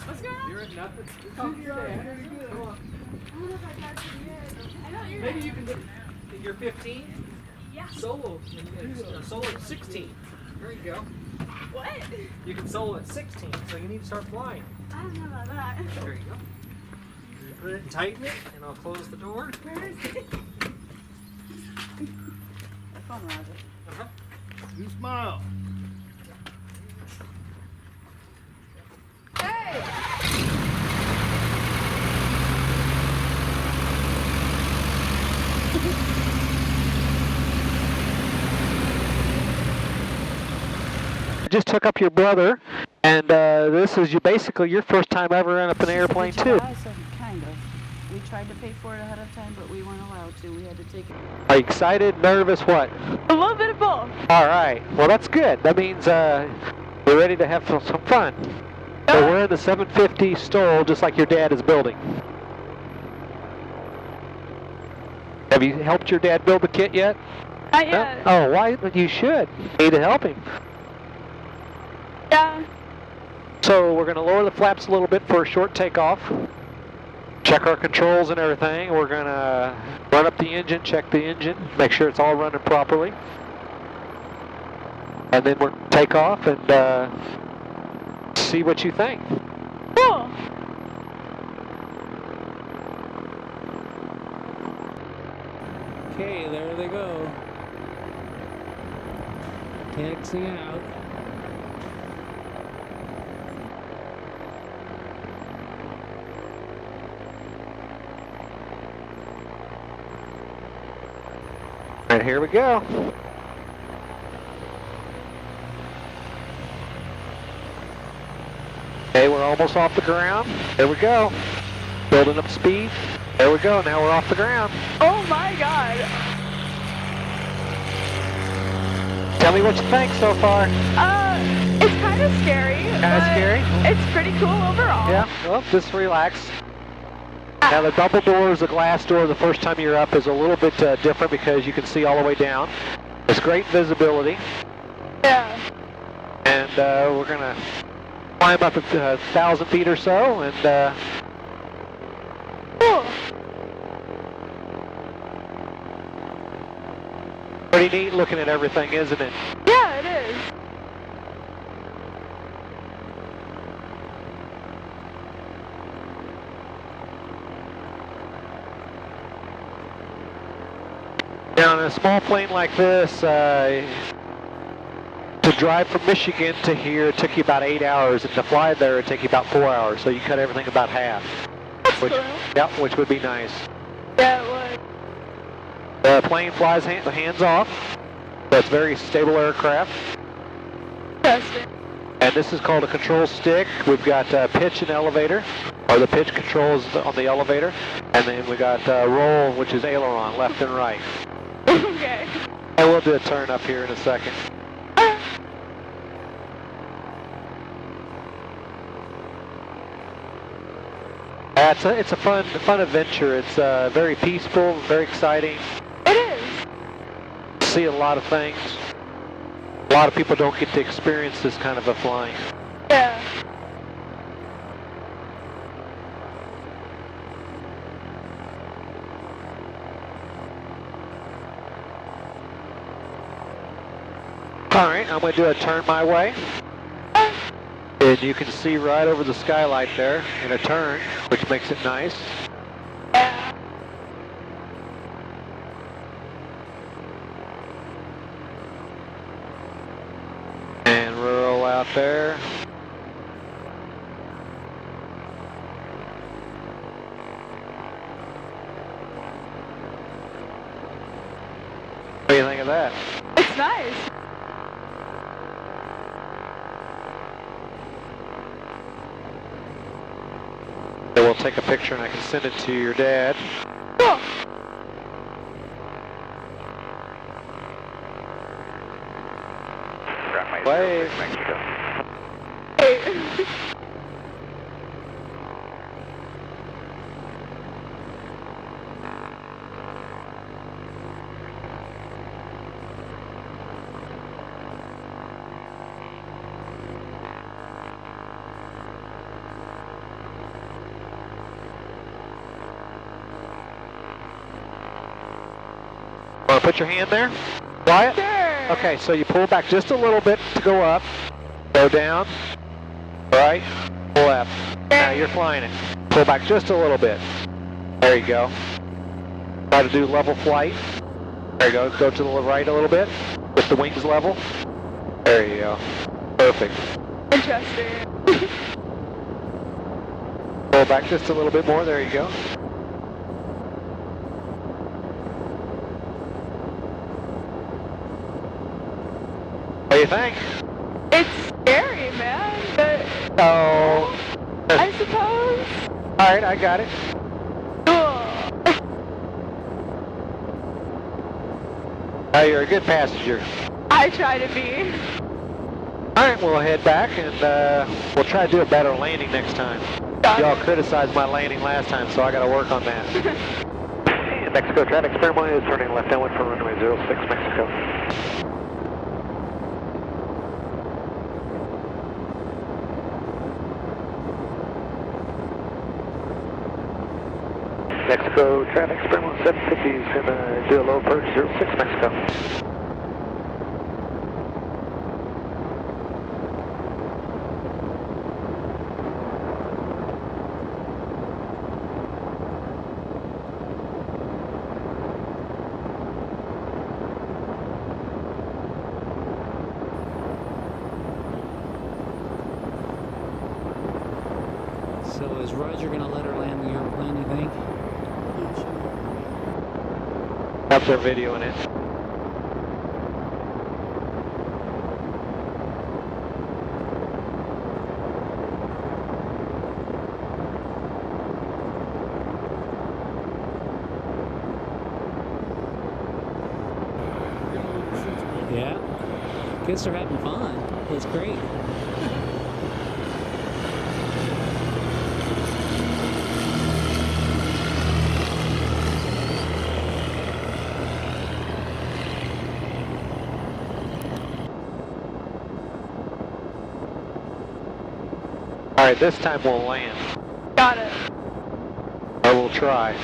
What's going on? You're at nothing. You're talking to your dad. Come on. I don't know if I got to yet. I know you're Maybe you can do. You're 15. Yeah. Solo. Solo at 16. There you go. What? You can solo at 16, so you need to start flying. I don't know about that. There you go. Put it and tighten it, and I'll close the door. Where is it? Come on, Roger. Uh-huh. You smile. Just took up your brother, and this is basically your first time ever in up an airplane too. Kind of. We tried to pay for it ahead of time, but we weren't allowed to. We had to take it. Are you excited, nervous, what? A little bit of both. All right. Well, that's good. That means you're ready to have some fun. So we're in the 750 STOL, just like your dad is building. Have you helped your dad build the kit yet? Not yet. No? Oh, why? You should. You need to help him. Yeah. So we're going to lower the flaps a little bit for a short takeoff. Check our controls and everything. We're going to run up the engine, check the engine, make sure it's all running properly. And then we'll take off and see what you think. Cool. Okay, there they go. Taxiing out. And here we go. Okay, we're almost off the ground. There we go. Building up speed. There we go. Now we're off the ground. Oh my god. Tell me what you think so far. It's kind of scary. Kind of scary? It's pretty cool overall. Yeah, well, just relax. Now the double doors, the glass door, the first time you're up is a little bit different because you can see all the way down. It's great visibility. Yeah. And we're going to climb up 1,000 feet or so and Cool. pretty neat looking at everything, isn't it? Yeah, it is. Now in a small plane like this, to drive from Michigan to here, it took you about 8 hours, and to fly there, it took you about 4 hours, so you cut everything about half. That's Which, cool. yeah, which would be nice. Yeah, it would. The plane flies hands off, so it's a very stable aircraft. Interesting. And this is called a control stick. We've got pitch and elevator, or the pitch controls on the elevator, and then we got roll, which is aileron, left and right. Okay. And we'll do a turn up here in a second. It's a fun adventure. It's very peaceful, very exciting. It is. See a lot of things. A lot of people don't get to experience this kind of a flying. Yeah. All right, I'm going to do a turn my way. And you can see right over the skylight there in a turn, which makes it nice. Yeah. And roll out there. What do you think of that? It's nice. So we'll take a picture and I can send it to your dad. Cool. Wave. Hey. Want to put your hand there? Fly it? Sure. Okay, so you pull back just a little bit to go up. Go down. Right. Left. Now you're flying it. Pull back just a little bit. There you go. Try to do level flight. There you go. Go to the right a little bit. With the wings level. There you go. Perfect. Interesting. Pull back just a little bit more. There you go. What do you think? It's scary, man, but Oh. I suppose. Alright, I got it. Cool. Oh, you're a good passenger. I try to be. Alright, we'll head back and we'll try to do a better landing next time. Y'all criticized my landing last time, so I gotta work on that. Mexico traffic experiment is turning left downwind for runway 06 Mexico. Mexico traffic experiment 750 is gonna do a low approach 06 Mexico. So is Roger gonna let her land the airplane, you think? Up there videoing it. Yeah. Kids are having fun. It's great. Alright, this time we'll land. Got it. Or we'll try.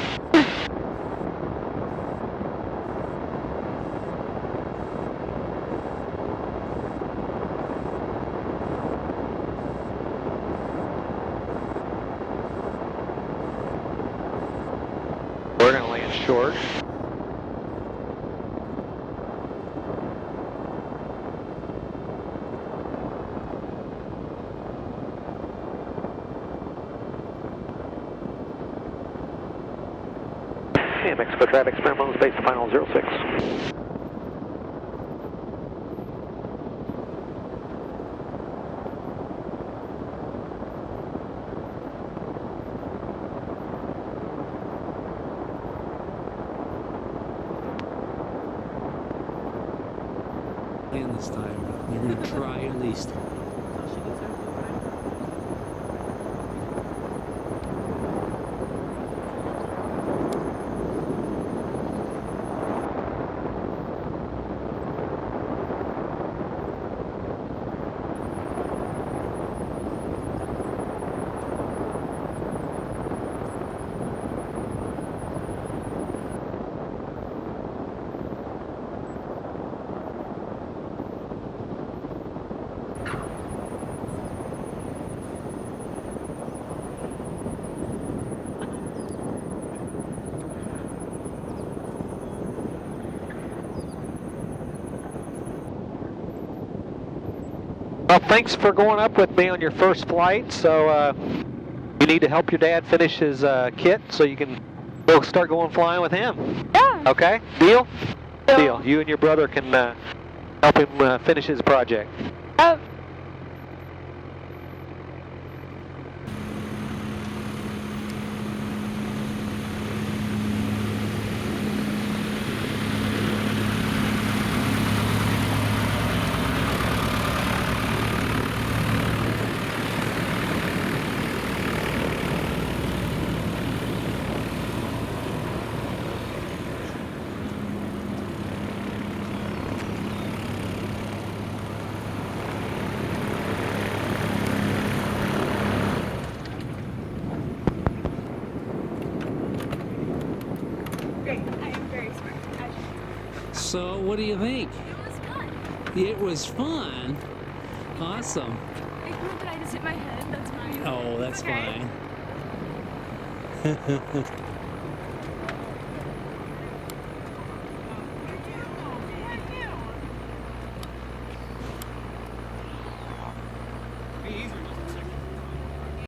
We're gonna land short. Mexico traffic experiment on space final 06. Land this time. You're gonna try at least. Well, thanks for going up with me on your first flight. So you need to help your dad finish his kit so you can go start going flying with him. Yeah. Okay? Deal? Deal. Deal. You and your brother can help him finish his project. Oh. So, what do you think? It was fun. It was fun. Awesome. It grew that I just hit my head. That's fine. Oh, that's Okay. fine.